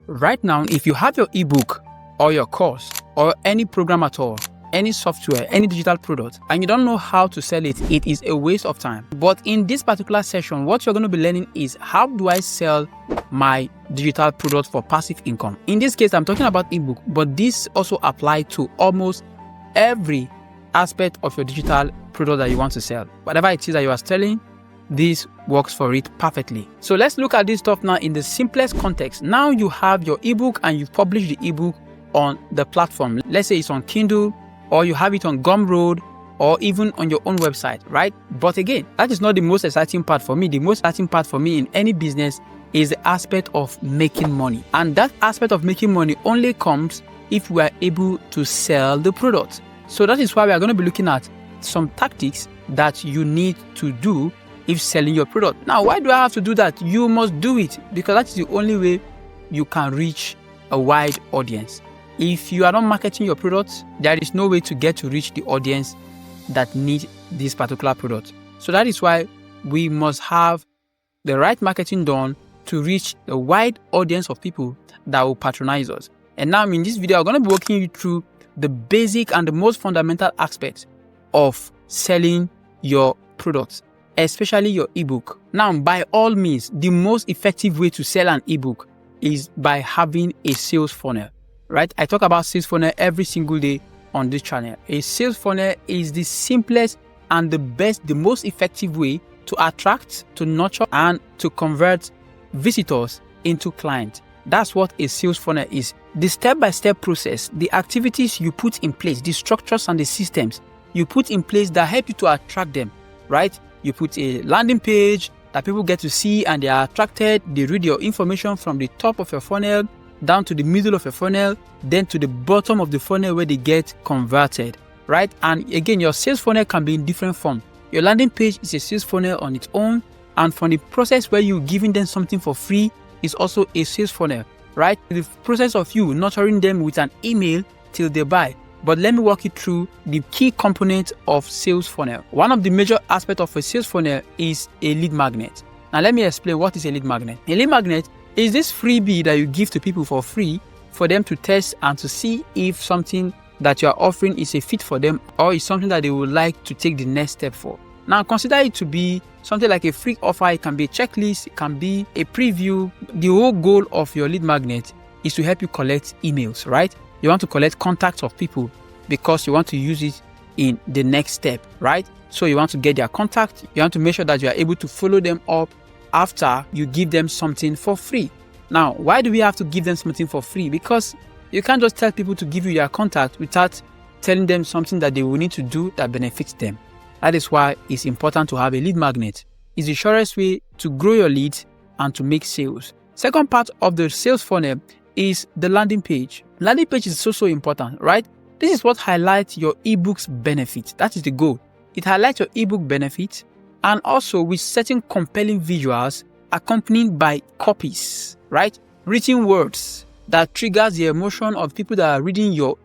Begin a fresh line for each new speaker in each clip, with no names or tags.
right now, if you have your ebook or your course or any program at all, any software, any digital product, and you don't know how to sell it, it is a waste of time. But in this particular session, what you're going to be learning is how do I sell my digital product for passive income. In this case, I'm talking about ebook, but this also applies to almost every aspect of your digital product that you want to sell. Whatever it is that you are selling, this works for it perfectly. So let's look at this stuff now in the simplest context. Now you have your ebook and you've published the ebook on the platform. Let's say it's on Kindle, or you have it on Gumroad, or even on your own website, right? But again, that is not the most exciting part for me. The most exciting part for me in any business is the aspect of making money. And that aspect of making money only comes if we are able to sell the product. So that is why we are going to be looking at some tactics that you need to do if selling your product. Now, why do I have to do that? You must do it because that is the only way you can reach a wide audience. If you are not marketing your product, there is no way to get to reach the audience that need this particular product. So that is why we must have the right marketing done to reach a wide audience of people that will patronize us. And now in this video, I'm going to be walking you through the basic and the most fundamental aspects of selling your products, especially your ebook. Now, by all means, the most effective way to sell an ebook is by having a sales funnel. Right? I talk about sales funnel every single day on this channel. A sales funnel is the simplest and the best, the most effective way to attract, to nurture, and to convert visitors into clients. That's what a sales funnel is. The step-by-step process, the activities you put in place, the structures and the systems you put in place that help you to attract them, right? You put a landing page that people get to see and they are attracted. They read your information from the top of your funnel down to the middle of your funnel, then to the bottom of the funnel where they get converted, right? And again, your sales funnel can be in different form. Your landing page is a sales funnel on its own, and from the process where you're giving them something for free is also a sales funnel, right? The process of you nurturing them with an email till they buy. But let me walk you through the key components of sales funnel. One of the major aspects of a sales funnel is a lead magnet. Now let me explain what is a lead magnet. A lead magnet is this freebie that you give to people for free for them to test and to see if something that you are offering is a fit for them or is something that they would like to take the next step for. Now consider it to be something like a free offer. It can be a checklist, it can be a preview. The whole goal of your lead magnet is to help you collect emails, right? You want to collect contacts of people because you want to use it in the next step, right? So you want to get their contact. You want to make sure that you are able to follow them up after you give them something for free. Now, why do we have to give them something for free? Because you can't just tell people to give you their contact without telling them something that they will need to do that benefits them. That is why it's important to have a lead magnet. It's the surest way to grow your leads and to make sales. Second part of the sales funnel is the landing page. Landing page is so important, right? This is what highlights your ebook's benefit. That is the goal. It highlights your ebook benefit, and also with certain compelling visuals accompanied by copies, right? Written words that triggers the emotion of people that are reading your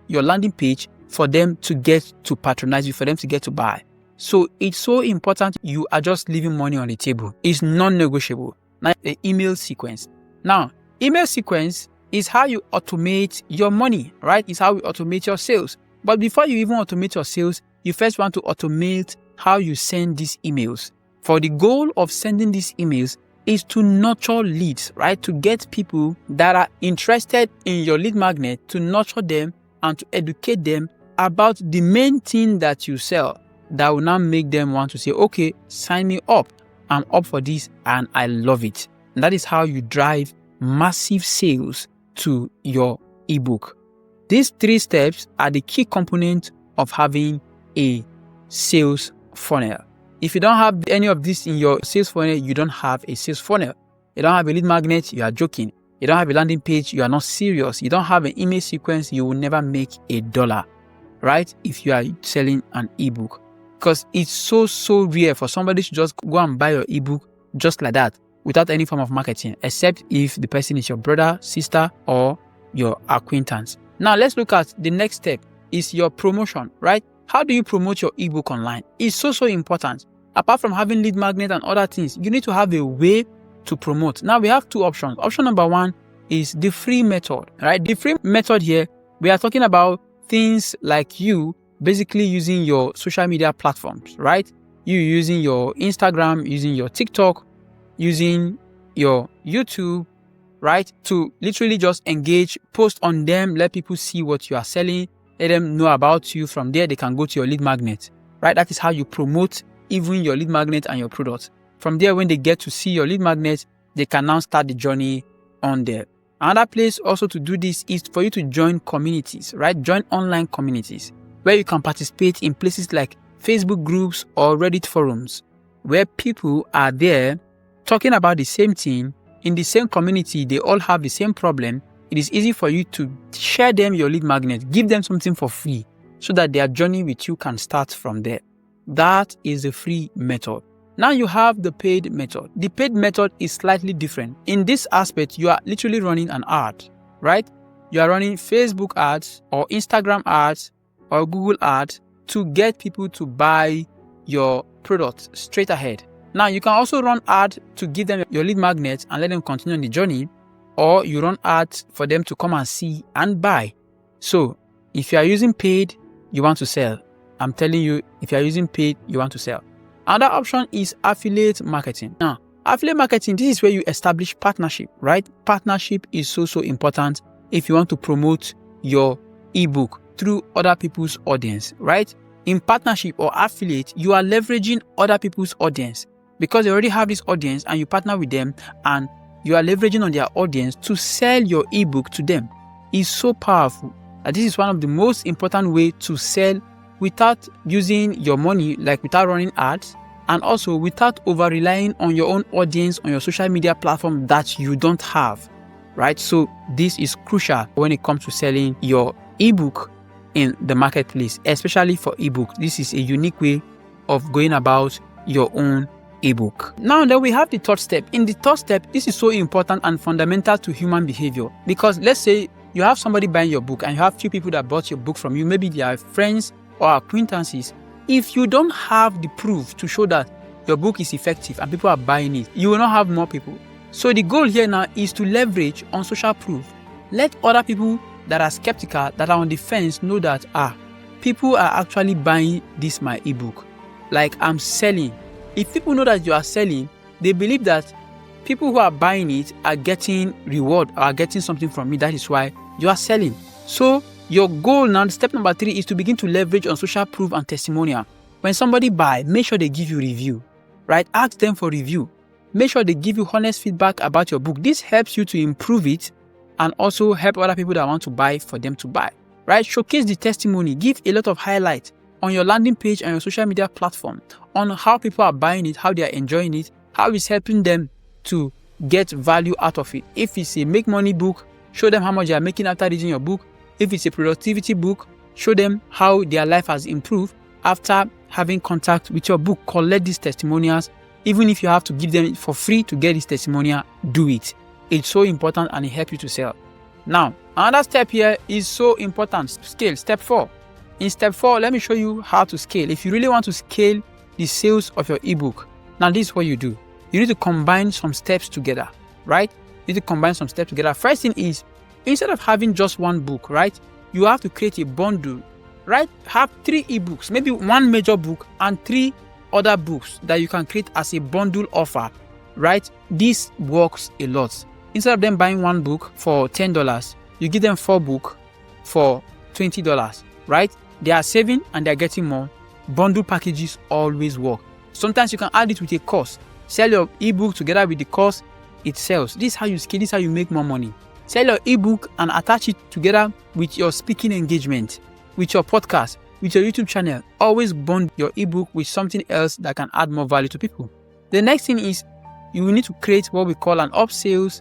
landing page for them to get to patronize you, for them to get to buy. So it's so important you are just leaving money on the table. It's non-negotiable. Now, the email sequence. Now, email sequence is how you automate your money, right? It's how you automate your sales. But before you even automate your sales, you first want to automate how you send these emails. For the goal of sending these emails is to nurture leads, right? To get people that are interested in your lead magnet, to nurture them and to educate them about the main thing that you sell that will now make them want to say, okay, sign me up. I'm up for this and I love it. And that is how you drive massive sales to your ebook. These three steps are the key components of having a sales funnel. If you don't have any of this in your sales funnel, you don't have a sales funnel. You don't have a lead magnet, you are joking. You don't have a landing page, you are not serious. You don't have an email sequence, you will never make $1, right? If you are selling an ebook. Because it's so rare for somebody to just go and buy your ebook just like that without any form of marketing, except if the person is your brother, sister, or your acquaintance. Now let's look at the next step is your promotion, right? How do you promote your ebook online? It's so important. Apart from having lead magnet and other things, you need to have a way to promote. Now we have two options. Option number one is the free method, right? The free method here, we are talking about things like you basically using your social media platforms, right? You using your Instagram, using your TikTok, using your YouTube, right? To literally just engage, post on them, let people see what you are selling, let them know about you. From there, they can go to your lead magnet, right? That is how you promote even your lead magnet and your product. From there, when they get to see your lead magnet, they can now start the journey on there. Another place also to do this is for you to join communities, right? Join online communities where you can participate in places like Facebook groups or Reddit forums, where people are there talking about the same thing in the same community. They all have the same problem. It is easy for you to share them your lead magnet, give them something for free so that their journey with you can start from there. That is the free method. Now you have the paid method. The paid method is slightly different. In this aspect, you are literally running an ad, right? You are running Facebook ads or Instagram ads or Google ads to get people to buy your product straight ahead. Now you can also run ads to give them your lead magnet and let them continue on the journey, or you run ads for them to come and see and buy. So if you are using paid, you want to sell. I'm telling you, if you are using paid, you want to sell. Another option is affiliate marketing. Now, affiliate marketing, this is where you establish partnership, right? Partnership is so important if you want to promote your ebook through other people's audience, right? In partnership or affiliate, you are leveraging other people's audience because they already have this audience and you partner with them and you are leveraging on their audience to sell your ebook to them. It's so powerful. And this is one of the most important ways to sell without using your money, like without running ads, and also without over-relying on your own audience on your social media platform that you don't have, right? So this is crucial when it comes to selling your ebook in the marketplace, especially for ebook. This is a unique way of going about your own ebook. Now then we have the third step. In the third step, this is so important and fundamental to human behavior because let's say you have somebody buying your book and you have few people that bought your book from you. Maybe they are friends or acquaintances. If you don't have the proof to show that your book is effective and people are buying it, you will not have more people. So the goal here now is to leverage on social proof. Let other people that are skeptical, that are on the fence, know that people are actually buying this my ebook. Like I'm selling. If people know that you are selling, they believe that people who are buying it are getting reward, are getting something from me. That is why you are selling. So your goal now, step number 3, is to begin to leverage on social proof and testimonial. When somebody buy, make sure they give you review, right? Ask them for review. Make sure they give you honest feedback about your book. This helps you to improve it and also help other people that want to buy for them to buy, right? Showcase the testimony. Give a lot of highlights on your landing page and your social media platform on how people are buying it, how they are enjoying it, how it's helping them to get value out of it. If it's a make money book, show them how much they are making after reading your book. If it's a productivity book, show them how their life has improved after having contact with your book. Collect these testimonials. Even if you have to give them for free to get this testimonial, do it. It's so important and it helps you to sell. Now, another step here is so important. Scale. Step 4. In step 4, let me show you how to scale. If you really want to scale the sales of your ebook, now this is what you do. You need to combine some steps together, right? You need to combine some steps together. First thing is, instead of having just one book, right, you have to create a bundle, right? Have 3 ebooks, maybe 1 major book and 3 other books that you can create as a bundle offer, right? This works a lot. Instead of them buying 1 book for $10, you give them 4 books for $20, right? They are saving and they are getting more. Bundle packages always work. Sometimes you can add it with a course. Sell your ebook together with the course, it sells. This is how you scale, this is how you make more money. Sell your ebook and attach it together with your speaking engagement, with your podcast, with your YouTube channel. Always bond your ebook with something else that can add more value to people. The next thing is you will need to create what we call an upsales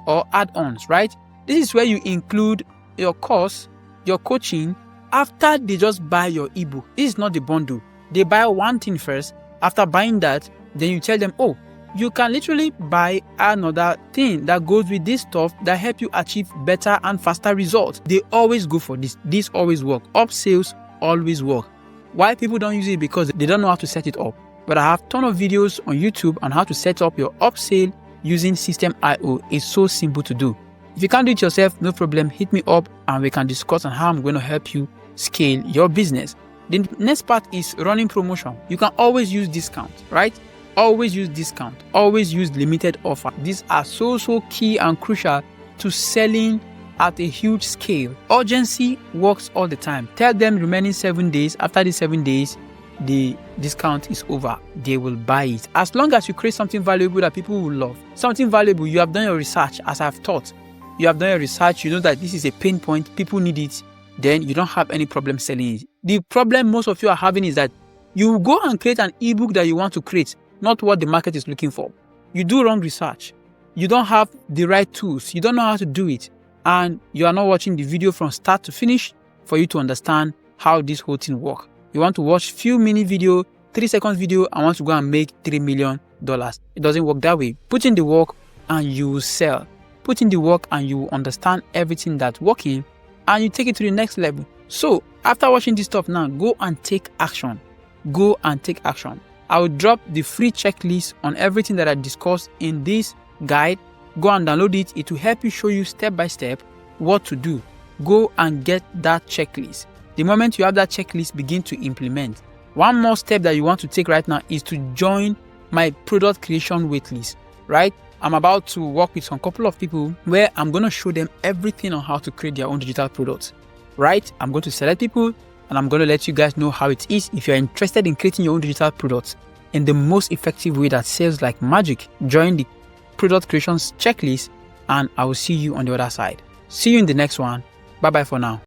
or add-ons, right? This is where you include your course, your coaching, after they just buy your ebook. This is not the bundle. They buy one thing first. After buying that, then you tell them, oh, you can literally buy another thing that goes with this stuff that help you achieve better and faster results. They always go for this. This always work. Upsales always work. Why people don't use it? Because they don't know how to set it up. But I have a ton of videos on YouTube on how to set up your upsale using System.io. It's so simple to do. If you can't do it yourself, no problem, hit me up and we can discuss on how I'm going to help you scale your business. The next part is running promotion. You can always use discount, right? Always use discount. Always use limited offer. These are so key and crucial to selling at a huge scale. Urgency works all the time. Tell them remaining 7 days. After the 7 days, the discount is over. They will buy it. As long as you create something valuable that people will love. Something valuable, you have done your research, as I've taught. You have done your research, you know that this is a pain point, people need it, then you don't have any problem selling it. The problem most of you are having is that you go and create an ebook that you want to create, not what the market is looking for. You do wrong research. You don't have the right tools. You don't know how to do it. And you are not watching the video from start to finish for you to understand how this whole thing works. You want to watch few minute video, 3 seconds video, and want to go and make $3 million. It doesn't work that way. Put in the work and you will sell. Put in the work and you will understand everything that's working and you take it to the next level. So after watching this stuff now, go and take action. Go and take action. I will drop the free checklist on everything that I discussed in this guide. Go and download it. It will help you show you step by step what to do. Go and get that checklist. The moment you have that checklist, begin to implement. One more step that you want to take right now is to join my product creation waitlist, right? I'm about to work with some couple of people where I'm going to show them everything on how to create their own digital products, right? I'm going to select people and I'm going to let you guys know how it is. If you're interested in creating your own digital products in the most effective way that sells like magic, join the product creations checklist and I will see you on the other side. See you in the next one. Bye bye for now.